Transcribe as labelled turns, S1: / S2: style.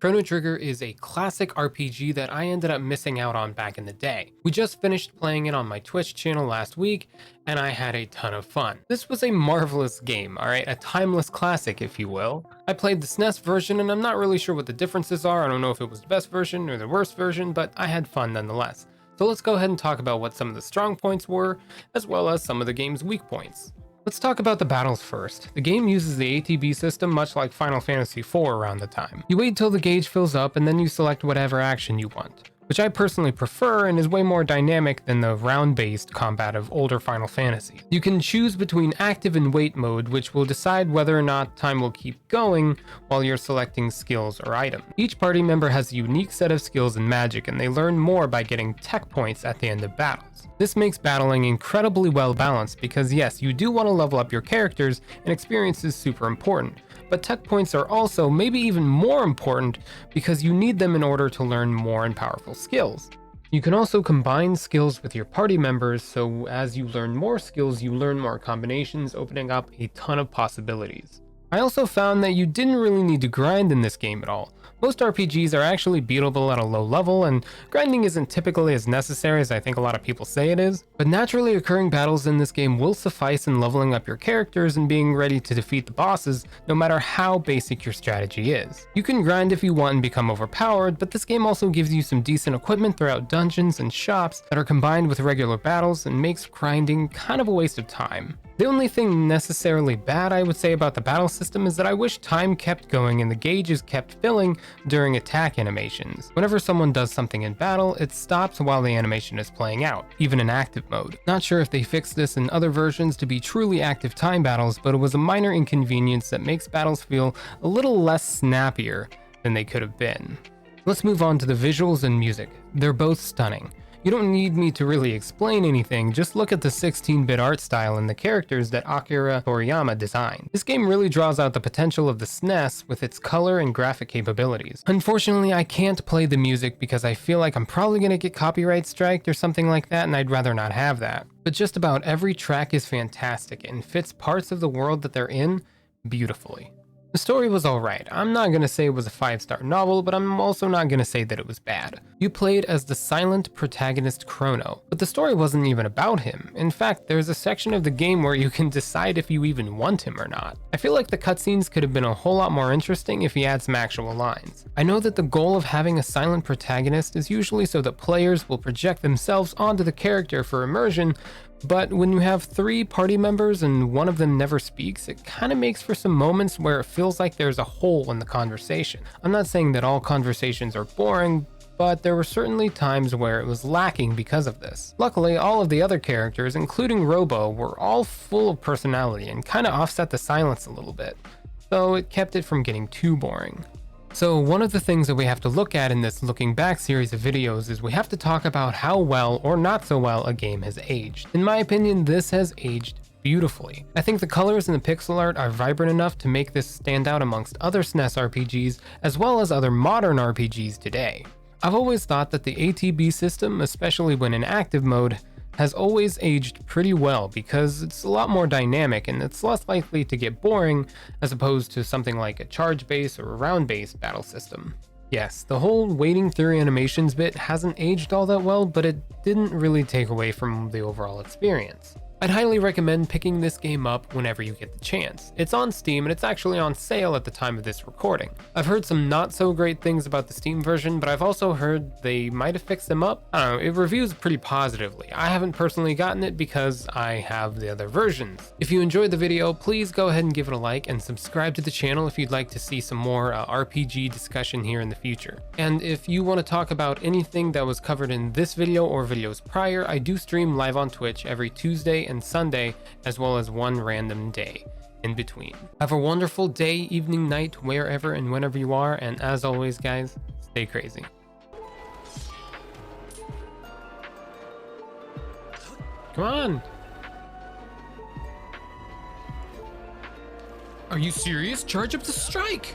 S1: Chrono Trigger is a classic RPG that I ended up missing out on back in the day. We just finished playing it on my Twitch channel last week, and I had a ton of fun. This was a marvelous game, alright? A timeless classic, if you will. I played the SNES version, and I'm not really sure what the differences are. I don't know if it was the best version or the worst version, but I had fun nonetheless. So let's go ahead and talk about what some of the strong points were, as well as some of the game's weak points. Let's talk about the battles first. The game uses the ATB system much like Final Fantasy IV around the time. You wait till the gauge fills up and then you select whatever action you want, which I personally prefer and is way more dynamic than the round-based combat of older Final Fantasy. You can choose between active and wait mode, which will decide whether or not time will keep going while you're selecting skills or items. Each party member has a unique set of skills and magic, and they learn more by getting tech points at the end of battles. This makes battling incredibly well balanced because yes, you do want to level up your characters and experience is super important, but tech points are also maybe even more important because you need them in order to learn more and powerful skills. You can also combine skills with your party members, so as you learn more skills, you learn more combinations, opening up a ton of possibilities. I also found that you didn't really need to grind in this game at all. Most RPGs are actually beatable at a low level, and grinding isn't typically as necessary as I think a lot of people say it is, but naturally occurring battles in this game will suffice in leveling up your characters and being ready to defeat the bosses, no matter how basic your strategy is. You can grind if you want and become overpowered, but this game also gives you some decent equipment throughout dungeons and shops that are combined with regular battles and makes grinding kind of a waste of time. The only thing necessarily bad I would say about the battle system is that I wish time kept going and the gauges kept filling during attack animations. Whenever someone does something in battle, it stops while the animation is playing out, even in active mode. Not sure if they fixed this in other versions to be truly active time battles, but it was a minor inconvenience that makes battles feel a little less snappier than they could have been. Let's move on to the visuals and music. They're both stunning. You don't need me to really explain anything, just look at the 16-bit art style and the characters that Akira Toriyama designed. This game really draws out the potential of the SNES with its color and graphic capabilities. Unfortunately, I can't play the music because I feel like I'm probably gonna get copyright striked or something like that, and I'd rather not have that. But just about every track is fantastic and fits parts of the world that they're in beautifully. The story was alright. I'm not gonna say it was a 5-star novel, but I'm also not gonna say that it was bad. You played as the silent protagonist Chrono, but the story wasn't even about him. In fact, there's a section of the game where you can decide if you even want him or not. I feel like the cutscenes could have been a whole lot more interesting if he had some actual lines. I know that the goal of having a silent protagonist is usually so that players will project themselves onto the character for immersion, but when you have 3 party members and one of them never speaks, it kind of makes for some moments where it feels like there's a hole in the conversation. I'm not saying that all conversations are boring, but there were certainly times where it was lacking because of this. Luckily, all of the other characters, including Robo, were all full of personality and kind of offset the silence a little bit, so it kept it from getting too boring. So one of the things that we have to look at in this looking back series of videos is we have to talk about how well or not so well a game has aged. In my opinion, this has aged beautifully. I think the colors and the pixel art are vibrant enough to make this stand out amongst other SNES RPGs as well as other modern RPGs today. I've always thought that the ATB system, especially when in active mode, has always aged pretty well because it's a lot more dynamic and it's less likely to get boring as opposed to something like a charge-based or a round-based battle system. Yes, the whole waiting through animations bit hasn't aged all that well, but it didn't really take away from the overall experience. I'd highly recommend picking this game up whenever you get the chance. It's on Steam and it's actually on sale at the time of this recording. I've heard some not so great things about the Steam version, but I've also heard they might have fixed them up. I don't know, it reviews pretty positively. I haven't personally gotten it because I have the other versions. If you enjoyed the video, please go ahead and give it a like and subscribe to the channel if you'd like to see some more RPG discussion here in the future. And if you want to talk about anything that was covered in this video or videos prior, I do stream live on Twitch every Tuesday and Sunday, as well as one random day in between. Have a wonderful day, evening, night, wherever and whenever you are, and as always guys, stay crazy. Come on! Are you serious? Charge up the strike!